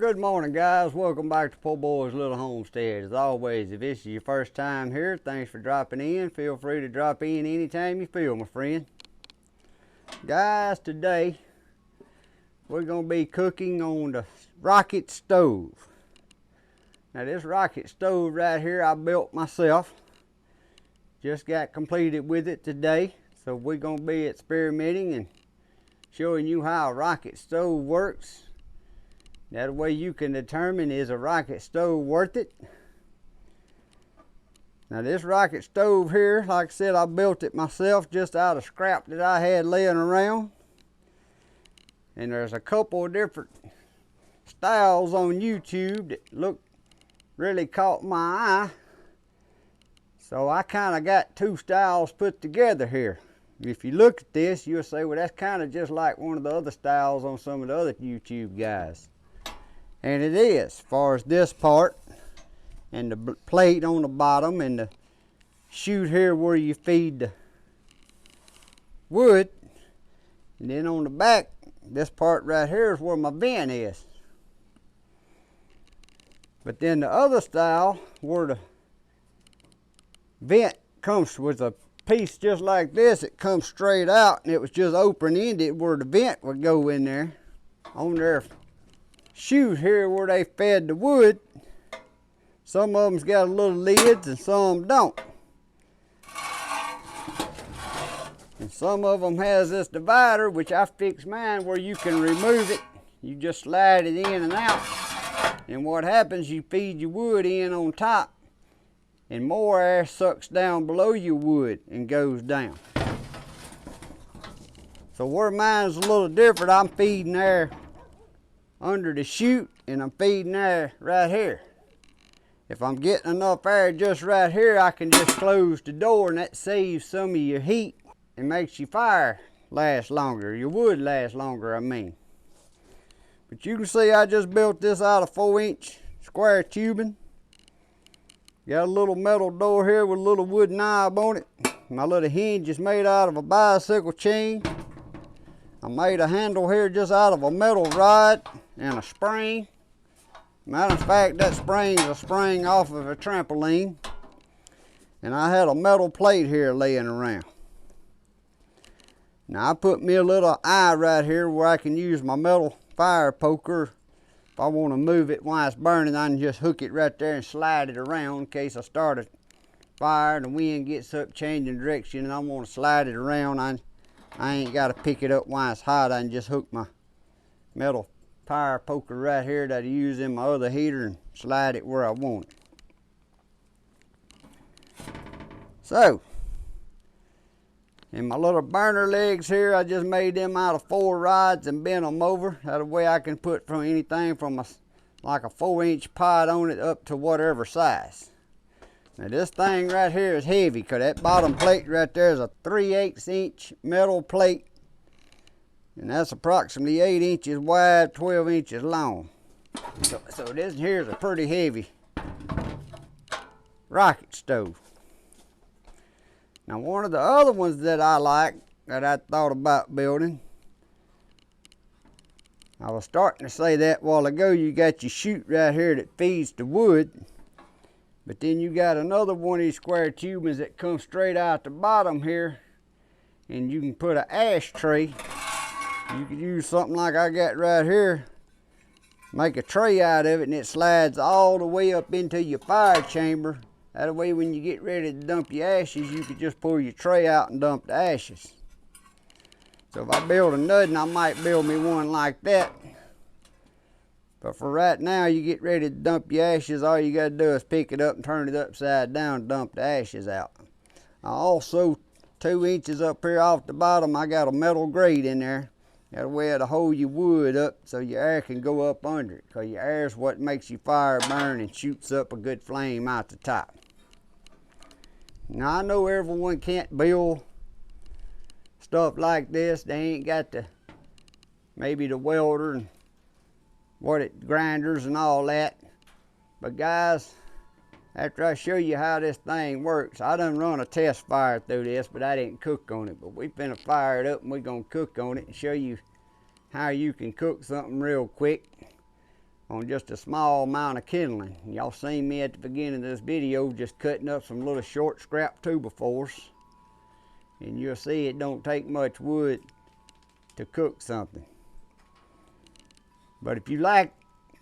Good morning, guys. Welcome back to Poorboys Little Homestead. As always, if this is your first time here, thanks for dropping in. Feel free to drop in anytime you feel, my friend. Guys, today we're going to be cooking on the rocket stove. Now, this rocket stove right here I built myself. Just got completed with it today. So we're going to be experimenting and showing you how a rocket stove works. That way you can determine, is a rocket stove worth it? Now this rocket stove here, like I said, I built it myself just out of scrap that I had laying around. And there's a couple of different styles on YouTube that look really caught my eye. So I kind of got two styles put together here. If you look at this, you'll say, well, that's kind of just like one of the other styles on some of the other YouTube guys. And it is, as far as this part and the plate on the bottom and the chute here where you feed the wood. And then on the back, this part right here is where my vent is. But then the other style, where the vent comes with a piece just like this, it comes straight out, and it was just open-ended where the vent would go in there. On their chute here where they fed the wood, some of them's got a little lids and some don't. And some of them has this divider, which I fixed mine, where you can remove it. You just slide it in and out. And what happens, you feed your wood in on top, and more air sucks down below your wood and goes down. So where mine's a little different, I'm feeding air under the chute, and I'm feeding air right here. If I'm getting enough air just right here, I can just close the door, and that saves some of your heat and makes your fire last longer, your wood last longer, I mean. But you can see I just built this out of 4-inch square tubing. Got a little metal door here with a little wood knob on it. My little hinge is made out of a bicycle chain. I made a handle here just out of a metal rod and a spring. Matter of fact, that spring is a spring off of a trampoline. And I had a metal plate here laying around. Now I put me a little eye right here where I can use my metal fire poker. If I want to move it while it's burning, I can just hook it right there and slide it around in case I start a fire and the wind gets up changing direction and I want to slide it around. I ain't got to pick it up while it's hot. I can just hook my metal fire poker right here that I use in my other heater and slide it where I want it. So, and my little burner legs here, I just made them out of 4 rods and bent them over. That way I can put from anything from like a 4-inch pot on it up to whatever size. Now this thing right here is heavy, because that bottom plate right there is a 3/8-inch metal plate. And that's approximately 8 inches wide, 12 inches long. So this here is a pretty heavy rocket stove. Now one of the other ones that I like, that I thought about building, I was starting to say that a while ago, you got your chute right here that feeds the wood. But then you got another one of these square tubings that comes straight out the bottom here, and you can put an ashtray. You could use something like I got right here, make a tray out of it, and it slides all the way up into your fire chamber. That way when you get ready to dump your ashes, you could just pull your tray out and dump the ashes. So if I build another, I might build me one like that. But for right now, you get ready to dump your ashes, all you got to do is pick it up and turn it upside down and dump the ashes out. I also, 2 inches up here off the bottom, I got a metal grate in there. That way it'll hold your wood up so your air can go up under it, because your air is what makes your fire burn and shoots up a good flame out the top. Now I know everyone can't build stuff like this. They ain't got maybe the welder and grinders and all that. But guys, after I show you how this thing works, I done run a test fire through this, but I didn't cook on it. But we finna fire it up and we're gonna cook on it and show you how you can cook something real quick on just a small amount of kindling. Y'all seen me at the beginning of this video just cutting up some little short scrap 2x4s. And you'll see it don't take much wood to cook something. But if you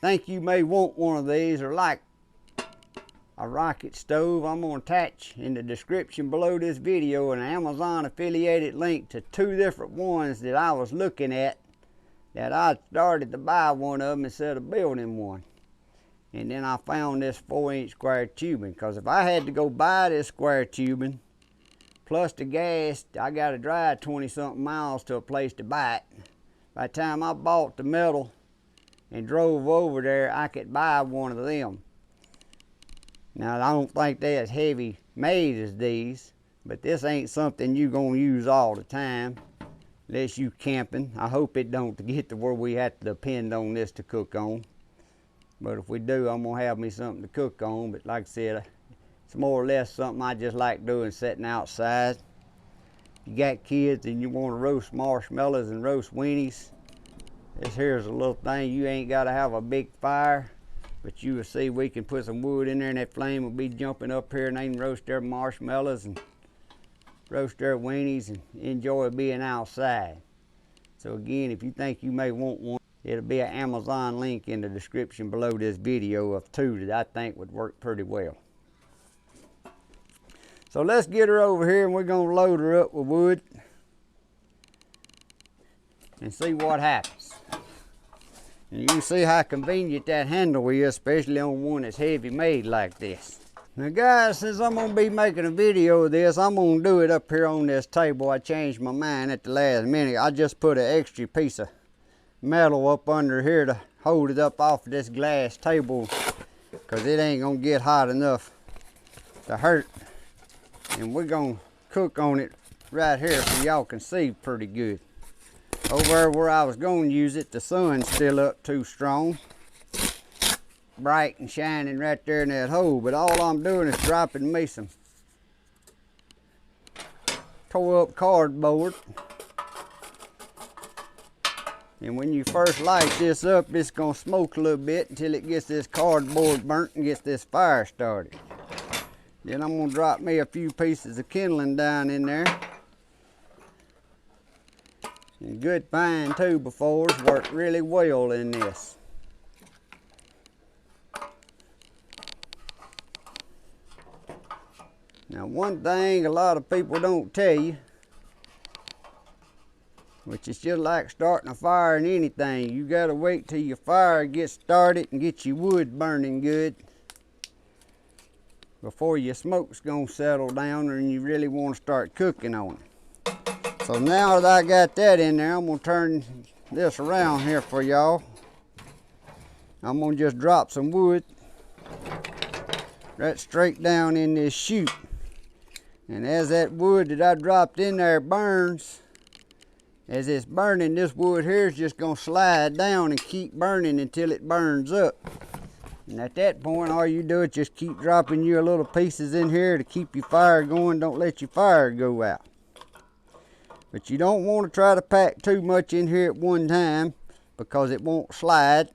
think you may want one of these or like a rocket stove, I'm going to attach in the description below this video an Amazon affiliated link to 2 different ones that I was looking at, that I started to buy one of them instead of building one. And then I found this 4-inch square tubing, because if I had to go buy this square tubing plus the gas, I got to drive 20-something miles to a place to buy it. By the time I bought the metal and drove over there, I could buy one of them. Now, I don't think they're as heavy made as these, but this ain't something you're going to use all the time unless you camping. I hope it don't get to where we have to depend on this to cook on. But if we do, I'm going to have me something to cook on. But like I said, it's more or less something I just like doing, sitting outside. You got kids and you want to roast marshmallows and roast weenies, this here's a little thing. You ain't got to have a big fire, but you will see we can put some wood in there and that flame will be jumping up here, and they can roast their marshmallows and roast their weenies and enjoy being outside. So again, if you think you may want one, it'll be an Amazon link in the description below this video of 2 that I think would work pretty well. So let's get her over here and we're going to load her up with wood and see what happens. And you can see how convenient that handle is, especially on one that's heavy made like this. Now guys, since I'm going to be making a video of this, I'm going to do it up here on this table. I changed my mind at the last minute. I just put an extra piece of metal up under here to hold it up off of this glass table, because it ain't going to get hot enough to hurt. And we're going to cook on it right here so y'all can see pretty good. Over where I was going to use it, the sun's still up too strong. Bright and shining right there in that hole. But all I'm doing is dropping me some tore up cardboard. And when you first light this up, it's going to smoke a little bit until it gets this cardboard burnt and gets this fire started. Then I'm going to drop me a few pieces of kindling down in there. And good fine 2x4s work really well in this. Now one thing a lot of people don't tell you, which is just like starting a fire in anything, you gotta wait till your fire gets started and get your wood burning good before your smoke's gonna settle down and you really want to start cooking on it. So now that I got that in there, I'm gonna turn this around here for y'all. I'm gonna just drop some wood right straight down in this chute. And as that wood that I dropped in there burns, as it's burning, this wood here is just gonna slide down and keep burning until it burns up. And at that point, all you do is just keep dropping your little pieces in here to keep your fire going. Don't let your fire go out. But you don't want to try to pack too much in here at one time, because it won't slide,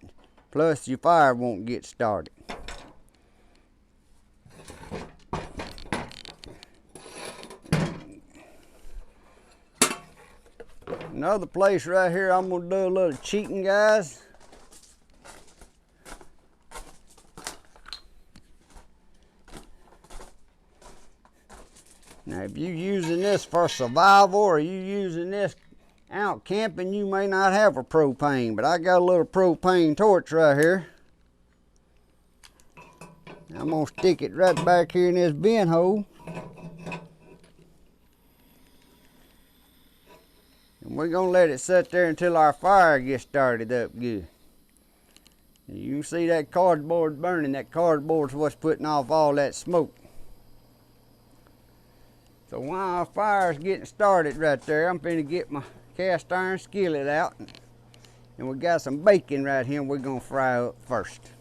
plus your fire won't get started. Another place right here, I'm going to do a little cheating, guys. Now, if you're using this for survival or you're using this out camping, you may not have a propane, but I got a little propane torch right here. I'm going to stick it right back here in this bin hole. And we're going to let it sit there until our fire gets started up good. And you can see that cardboard burning. That cardboard's what's putting off all that smoke. So while our fire's getting started right there, I'm finna get my cast iron skillet out. And we got some bacon right here we're gonna fry up first.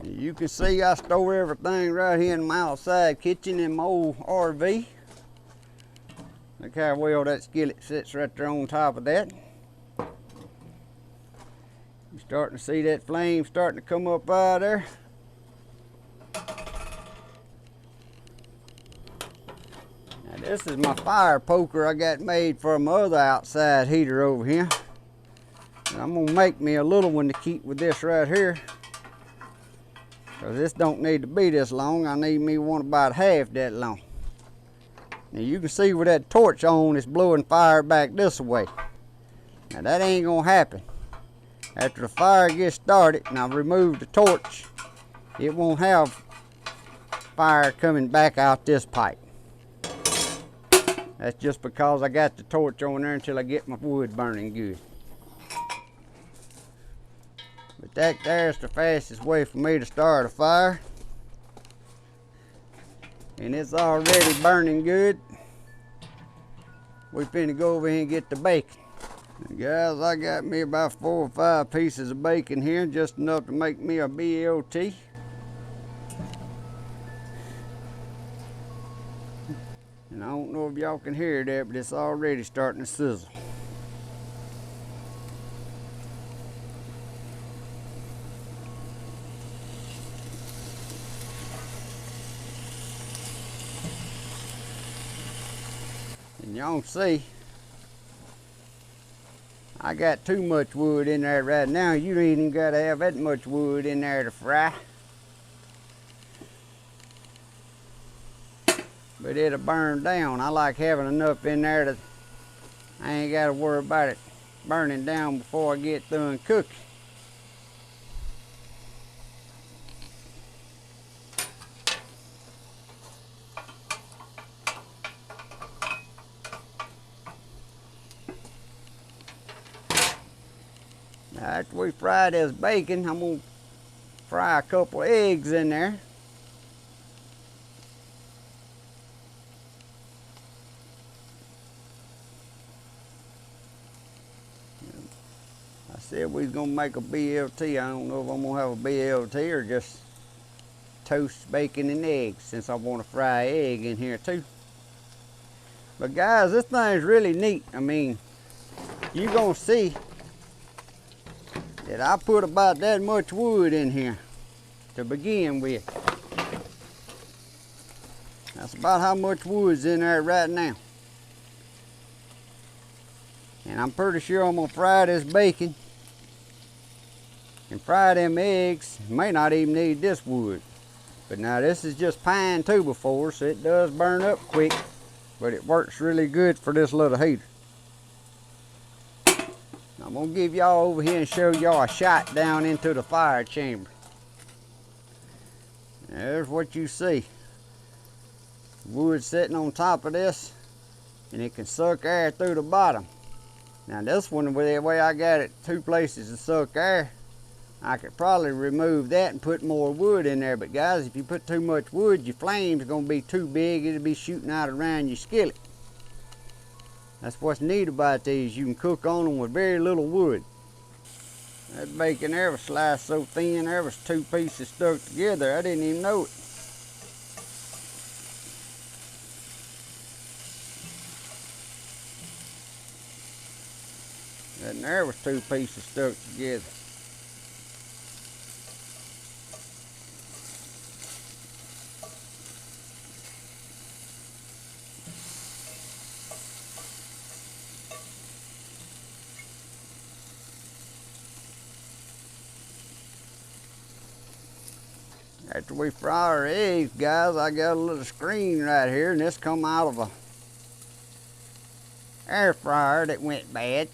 You can see I store everything right here in my outside kitchen in my old RV. Look how well that skillet sits right there on top of that. You're starting to see that flame starting to come up out of there. Now this is my fire poker I got made for my other outside heater over here. And I'm gonna make me a little one to keep with this right here. Cause this don't need to be this long. I need me one about half that long. Now you can see with that torch on, it's blowing fire back this way. Now that ain't gonna happen. After the fire gets started and I remove the torch, it won't have fire coming back out this pipe. That's just because I got the torch on there until I get my wood burning good. But that there's the fastest way for me to start a fire. And it's already burning good. We finna go over here and get the bacon. Now guys, I got me about 4 or 5 pieces of bacon here, just enough to make me a BLT. And I don't know if y'all can hear that, but it's already starting to sizzle. And y'all see, I got too much wood in there right now. You don't even gotta have that much wood in there to fry. But it'll burn down. I like having enough in there that I ain't gotta worry about it burning down before I get done cooking. Now after we fry this bacon, I'm gonna fry a couple eggs in there. I said we was gonna make a BLT. I don't know if I'm gonna have a BLT or just toast bacon and eggs, since I want to fry an egg in here too. But guys, this thing's really neat. I mean, you're gonna see that I put about that much wood in here to begin with. That's about how much wood's in there right now. And I'm pretty sure I'm gonna fry this bacon and fry them eggs. May not even need this wood. But now this is just pine 2x4, so it does burn up quick, but it works really good for this little heater. I'm gonna give y'all over here and show y'all a shot down into the fire chamber. There's what you see. Wood sitting on top of this, and it can suck air through the bottom. Now this one, the way I got it 2 places to suck air, I could probably remove that and put more wood in there. But guys, if you put too much wood, your flame's gonna be too big. It'll be shooting out around your skillet. That's what's neat about these. You can cook on them with very little wood. That bacon there was sliced so thin, there was 2 pieces stuck together. I didn't even know it. And there was 2 pieces stuck together. After we fry our eggs, guys, I got a little screen right here, and this come out of a air fryer that went bad.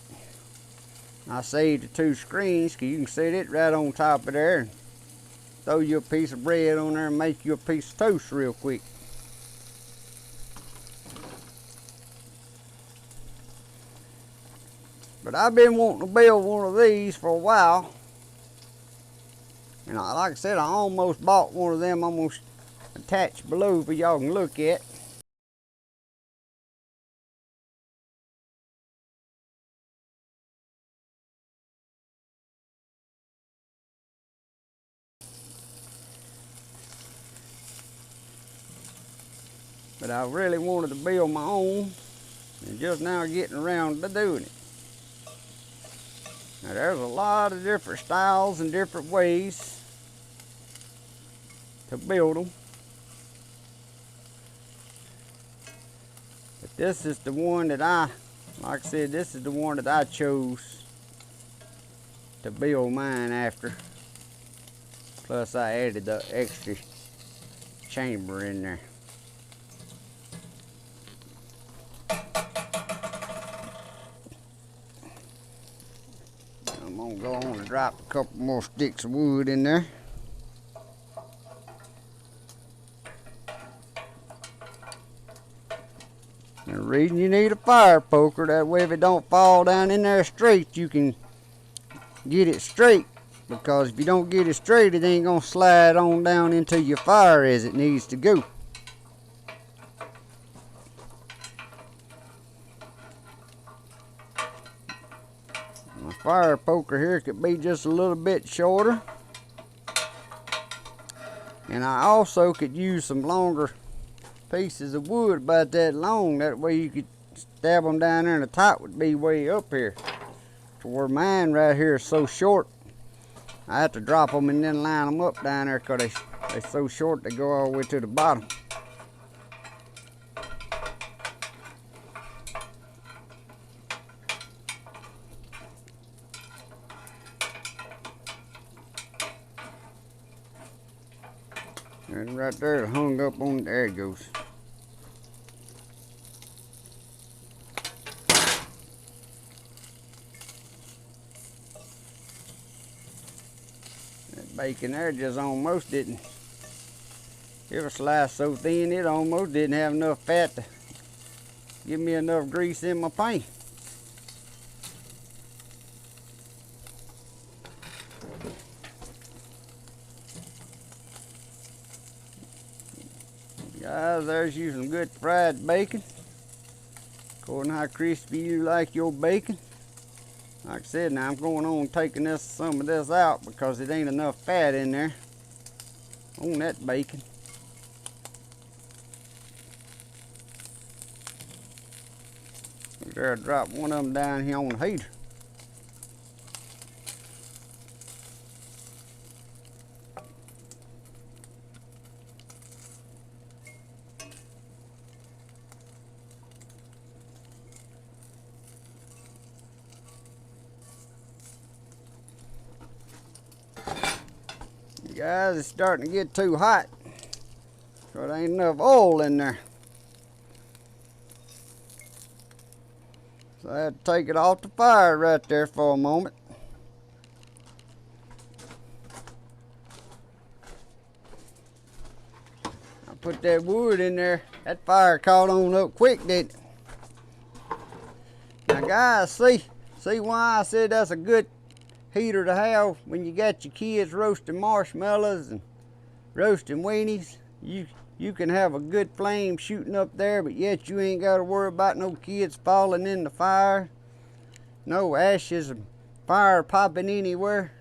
I saved the 2 screens because you can set it right on top of there and throw you a piece of bread on there and make you a piece of toast real quick. But I've been wanting to build one of these for a while. And like I said, I almost bought one of them. I'm going to attach below for y'all can look at. But I really wanted to build my own. and just now getting around to doing it. Now there's a lot of different styles and different ways to build them. But this is the one that like I said, this is the one that I chose to build mine after. Plus I added the extra chamber in there. I'm gonna go on and drop a couple more sticks of wood in there. The reason you need a fire poker, that way if it don't fall down in there straight, you can get it straight. Because if you don't get it straight, it ain't gonna slide on down into your fire as it needs to go. My fire poker here could be just a little bit shorter. And I also could use some longer pieces of wood about that long. That way you could stab them down there and the top would be way up here. To where mine right here is so short, I have to drop them and then line them up down there because they're so short they go all the way to the bottom. And right there, it hung up on, there it goes. That bacon there just almost didn't, it was sliced so thin it almost didn't have enough fat to give me enough grease in my pan. Guys, there's you some good fried bacon. According to how crispy you like your bacon. Like I said, now I'm going on taking some of this out because it ain't enough fat in there on that bacon. There, I dropped one of them down here on the heater. Guys, it's starting to get too hot. So there ain't enough oil in there. So I had to take it off the fire right there for a moment. I put that wood in there. That fire caught on up quick, didn't it? Now guys, see why I said that's a good heater to have when you got your kids roasting marshmallows and roasting weenies. You can have a good flame shooting up there, but yet you ain't got to worry about no kids falling in the fire, no ashes and fire popping anywhere.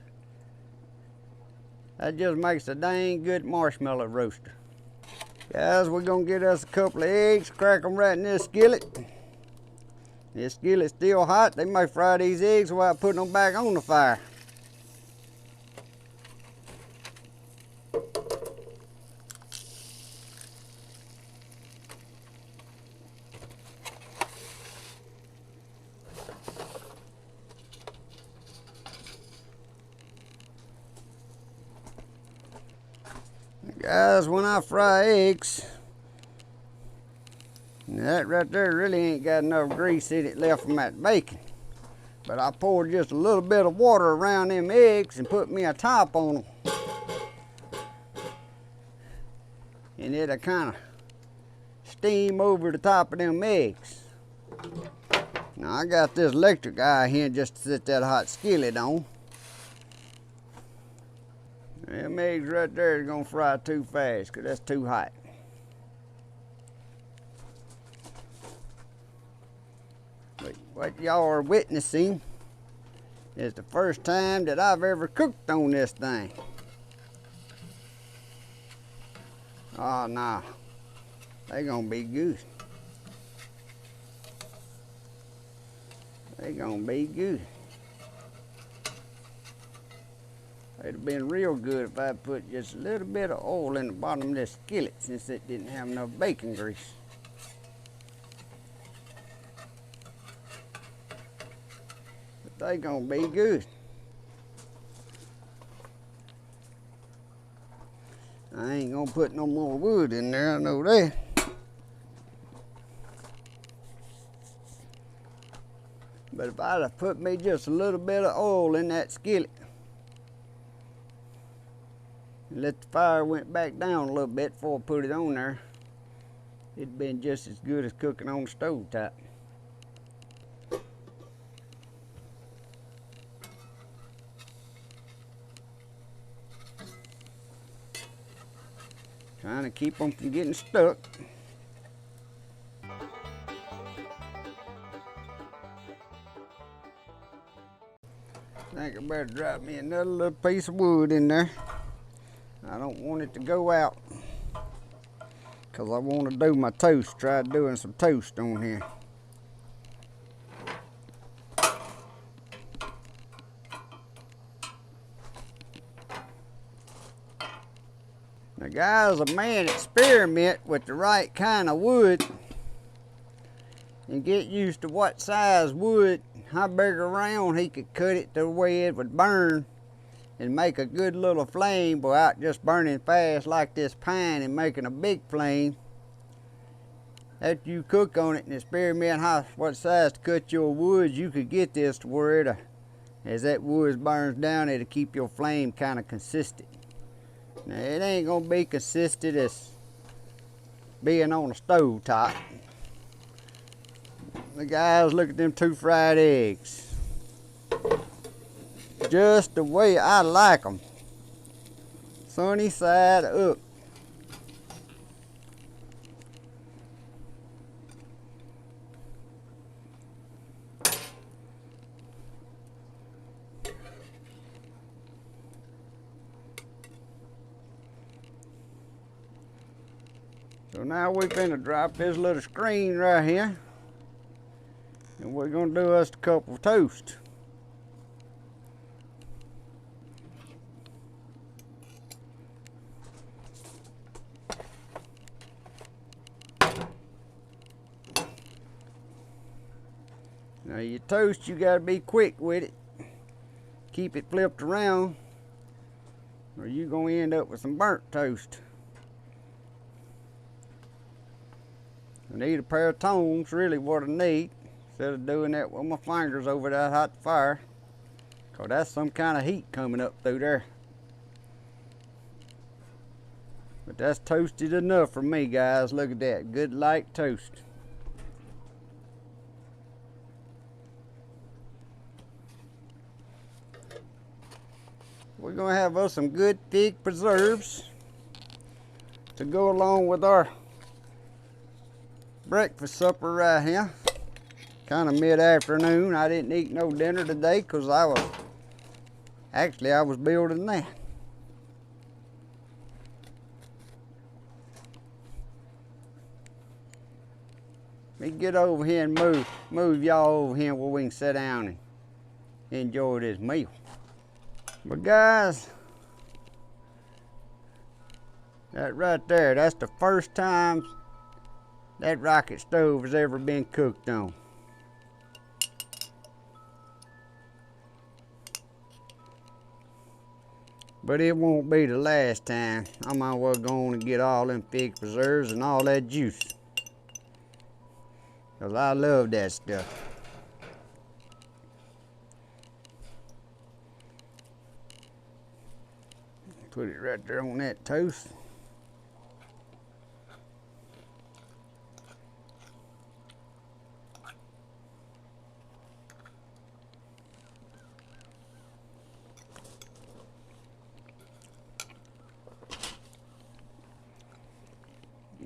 That just makes a dang good marshmallow roaster. Guys, we're gonna get us a couple of eggs, crack them right in this skillet. This skillet's still hot. They might fry these eggs without putting them back on the fire. Guys, when I fry eggs, that right there really ain't got enough grease in it left from that bacon. But I poured just a little bit of water around them eggs and put me a top on them. And it'll kind of steam over the top of them eggs. Now I got this electric eye here just to set that hot skillet on. Them eggs right there is gonna fry too fast because that's too hot. But what y'all are witnessing is the first time that I've ever cooked on this thing. Oh, nah, they gonna be good. They gonna be good. It'd have been real good if I put just a little bit of oil in the bottom of this skillet since it didn't have enough bacon grease. But they gonna be good. I ain't gonna put no more wood in there, I know that. But if I'd have put me just a little bit of oil in that skillet, and let the fire went back down a little bit before I put it on there, it'd been just as good as cooking on the stove top. Trying to keep them from getting stuck. I think I better drop me another little piece of wood in there. I don't want it to go out because I want to do my toast. Try doing some toast on here. Now guys, a man experiment with the right kind of wood and get used to what size wood, how big around he could cut it the way it would burn and make a good little flame without just burning fast like this pine and making a big flame. After you cook on it and experiment what size to cut your wood, you could get this to where as that wood burns down, it'll keep your flame kind of consistent. Now it ain't gonna be consistent as being on a stove top. The guys, look at them 2 fried eggs. Just the way I like them. Sunny side up. So now we're gonna drop this little screen right here. And we're gonna do us a couple of toast. Now your toast, you gotta be quick with it. Keep it flipped around or you're gonna end up with some burnt toast. I need a pair of tongs, really what I need, instead of doing that with my fingers over that hot fire, because that's some kind of heat coming up through there. But that's toasted enough for me, guys. Look at that, good light toast. We're gonna have us some good thick preserves to go along with our breakfast supper right here. Kind of mid-afternoon. I didn't eat no dinner today because I was building that. Let me get over here and move y'all over here where we can sit down and enjoy this meal. But guys, that right there, that's the first time that rocket stove has ever been cooked on. But it won't be the last time. I might as well go on and get all them fig preserves and all that juice, because I love that stuff. Put it right there on that toast.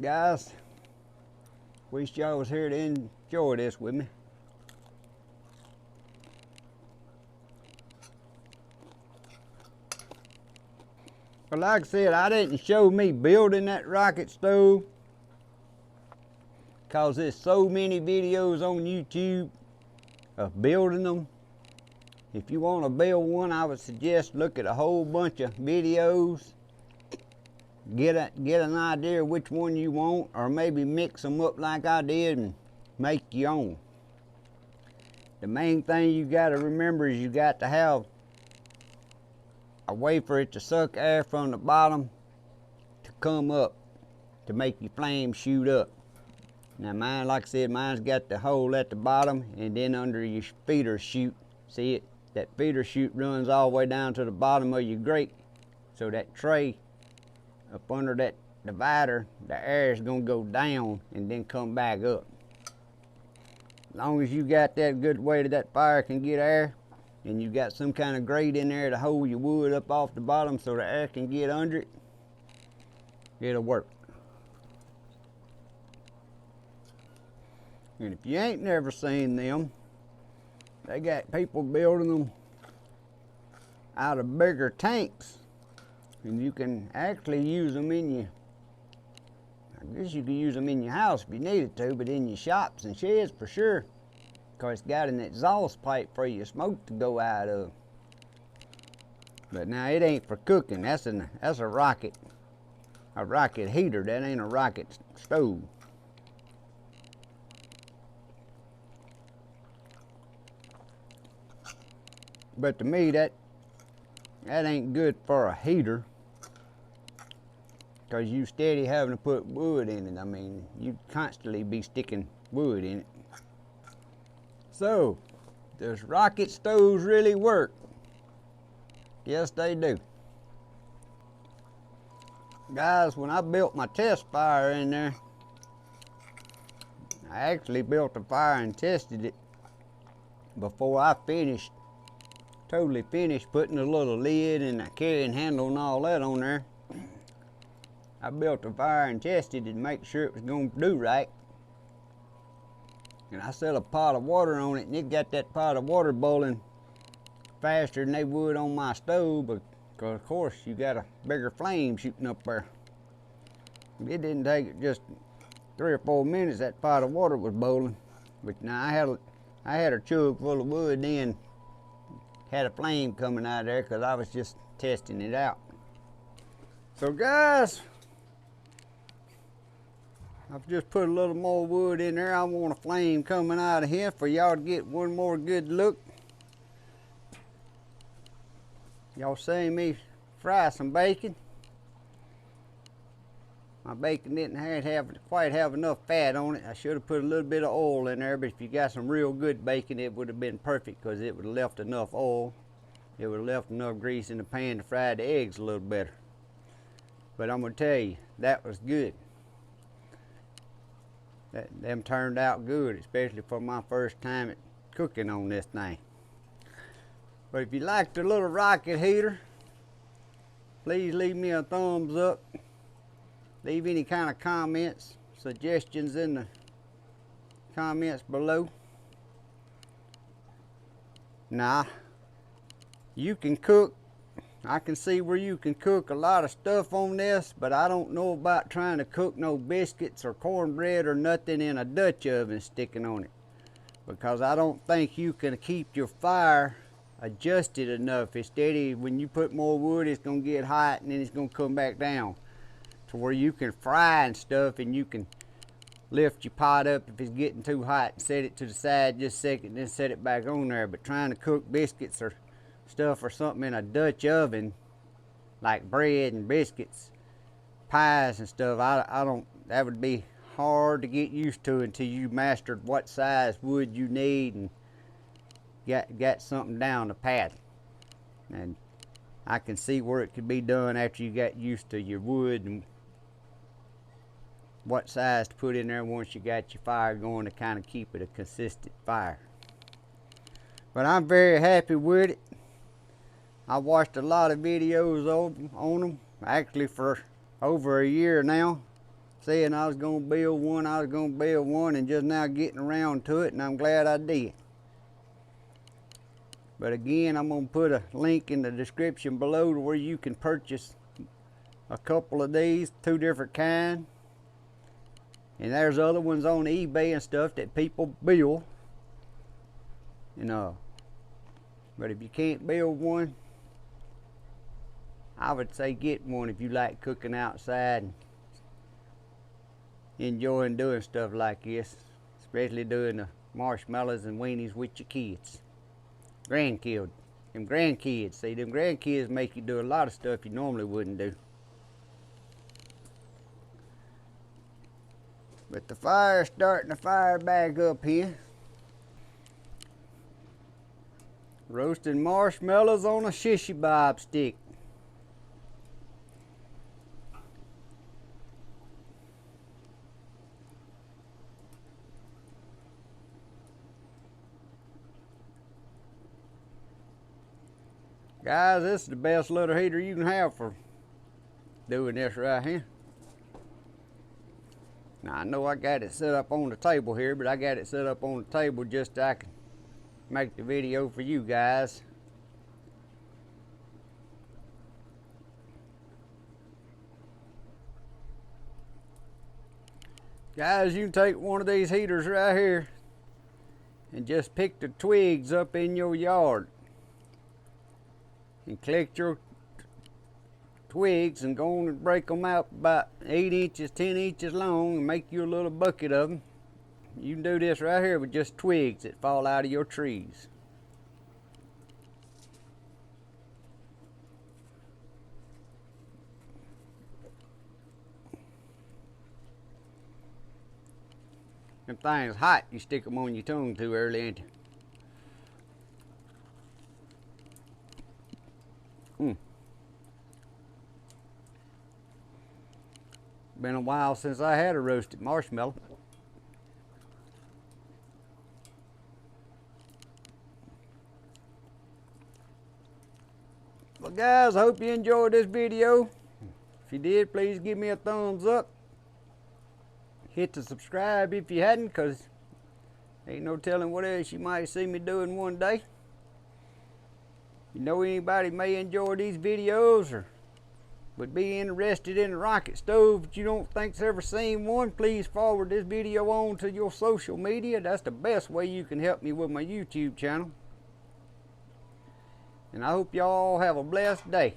Guys, wish y'all was here to enjoy this with me. But like I said, I didn't show me building that rocket stove because there's so many videos on YouTube of building them. If you want to build one, I would suggest look at a whole bunch of videos, get an idea of which one you want, or maybe mix them up like I did and make your own. The main thing you got to remember is you got to have a way for it to suck air from the bottom to come up to make your flame shoot up. Now mine, like I said, mine's got the hole at the bottom, and then under your feeder chute, see it? That feeder chute runs all the way down to the bottom of your grate. So that tray up under that divider, the air is gonna go down and then come back up. As long as you got that good way that fire can get air, and you got some kind of grate in there to hold your wood up off the bottom so the air can get under it, it'll work. And if you ain't never seen them, they got people building them out of bigger tanks, and you can actually use them in your, I guess you could use them in your house if you needed to, but in your shops and sheds for sure, because it's got an exhaust pipe for your smoke to go out of. But now it ain't for cooking. That's a rocket heater. That ain't a rocket stove. But to me, that ain't good for a heater, because you steady having to put wood in it. I mean, you constantly be sticking wood in it. So, does rocket stoves really work? Yes, they do. Guys, when I built my test fire in there, I actually built a fire and tested it before I totally finished putting the little lid and the carrying handle and all that on there. I built a fire and tested it to make sure it was going to do right. And I set a pot of water on it, and it got that pot of water boiling faster than they would on my stove, because of course you got a bigger flame shooting up there. It didn't take just 3 or 4 minutes that pot of water was boiling. But now I had a chug full of wood then. Had a flame coming out of there because I was just testing it out. So guys, I've just put a little more wood in there. I want a flame coming out of here for y'all to get one more good look. Y'all seen me fry some bacon. My bacon didn't quite have enough fat on it. I should have put a little bit of oil in there, but if you got some real good bacon, it would have been perfect, because it would have left enough oil. It would have left enough grease in the pan to fry the eggs a little better. But I'm going to tell you, that was good. Them turned out good, especially for my first time at cooking on this thing. But if you like the little rocket heater, please leave me a thumbs up. Leave any kind of comments, suggestions in the comments below. Now, you can cook. I can see where you can cook a lot of stuff on this, but I don't know about trying to cook no biscuits or cornbread or nothing in a Dutch oven sticking on it, because I don't think you can keep your fire adjusted enough. It's steady. When you put more wood, it's going to get hot and then it's going to come back down to where you can fry and stuff, and you can lift your pot up if it's getting too hot and set it to the side just a second, then set it back on there. But trying to cook biscuits or stuff or something in a Dutch oven, like bread and biscuits, pies and stuff, I don't, that would be hard to get used to until you mastered what size wood you need and got something down the path. And I can see where it could be done after you got used to your wood and what size to put in there once you got your fire going to kind of keep it a consistent fire. But I'm very happy with it. I watched a lot of videos on them, actually for over a year now, saying I was going to build one, and just now getting around to it, and I'm glad I did. But again, I'm going to put a link in the description below to where you can purchase a couple of these, 2 different kinds. And there's other ones on eBay and stuff that people build. But if you can't build one, I would say get one if you like cooking outside and enjoying doing stuff like this, especially doing the marshmallows and weenies with your kids, grandkids. Them grandkids, see, them grandkids make you do a lot of stuff you normally wouldn't do. But the fire's starting to fire back up here. Roasting marshmallows on a shishy bob stick. Guys, this is the best little heater you can have for doing this right here. Now I know I got it set up on the table here, but I got it set up on the table just so I can make the video for you guys. Guys, you can take one of these heaters right here and just pick the twigs up in your yard and collect your twigs and go on and break them out about 8 inches, 10 inches long and make you a little bucket of them. You can do this right here with just twigs that fall out of your trees. Them things hot, you stick them on your tongue too early, ain't you? Been a while since I had a roasted marshmallow. Well guys, I hope you enjoyed this video. If you did, please give me a thumbs up. Hit the subscribe if you hadn't, because ain't no telling what else you might see me doing one day. You know anybody may enjoy these videos or would be interested in a rocket stove but you don't think's ever seen one, please forward this video on to your social media. That's the best way you can help me with my YouTube channel. And I hope y'all have a blessed day.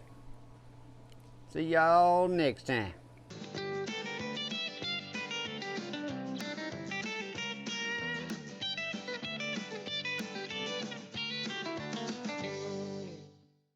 See y'all next time.